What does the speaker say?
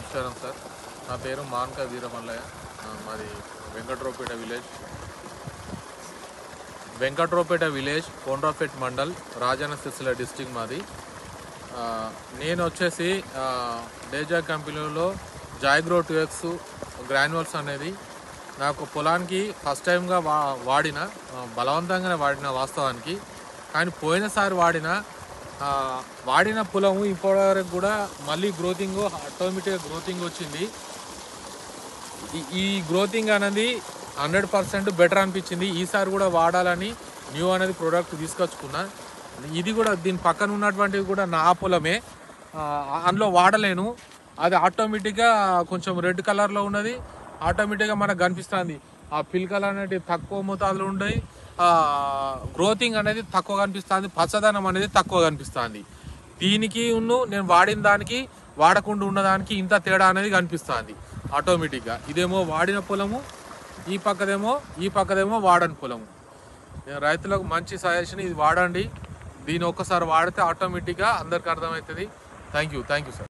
నమస్కారం సార్. నా పేరు మాన్క వీరమల్లయ్య. మాది వెంకట్రావుపేట విలేజ్ కోనరావుపేట మండల్ రాజన్న సిరిసిల్ల డిస్టిక్ మాది. నేను వచ్చేసి డేజా కంపెనీలో జాయ్గ్రో 2X గ్రాన్యువల్స్ అనేది నాకు పొలానికి ఫస్ట్ టైంగా వాడిన, బలవంతంగానే వాడిన వాస్తవానికి. కానీ పోయినసారి వాడిన పొలము ఇప్పటివరకు కూడా మళ్ళీ గ్రోతింగ్ ఆటోమేటిక్గా గ్రోతింగ్ వచ్చింది. ఈ గ్రోతింగ్ అనేది 100% బెటర్ అనిపించింది. ఈసారి కూడా వాడాలని న్యూ అనేది ప్రోడక్ట్ తీసుకొచ్చుకున్నా. ఇది కూడా దీని పక్కన ఉన్నటువంటివి కూడా నా పొలమే, అందులో వాడలేను. అది ఆటోమేటిక్గా కొంచెం రెడ్ కలర్లో ఉన్నది, ఆటోమేటిక్గా మనకు కనిపిస్తుంది. ఆ పిల్కలు అనేవి తక్కువ మోతాదులో ఉంటాయి, గ్రోతింగ్ అనేది తక్కువ కనిపిస్తుంది, పచ్చదనం అనేది తక్కువ కనిపిస్తుంది. దీనికి నేను వాడిన దానికి వాడకుండా ఉన్నదానికి ఇంత తేడా అనేది కనిపిస్తుంది ఆటోమేటిక్గా. ఇదేమో వాడిన పొలము, ఈ పక్కదేమో వాడని పొలము. నేను రైతులకు మంచి సజెషన్, ఇది వాడండి. దీన్ని ఒక్కసారి వాడితే ఆటోమేటిక్గా అందరికి అర్థమవుతుంది. Thank you sir.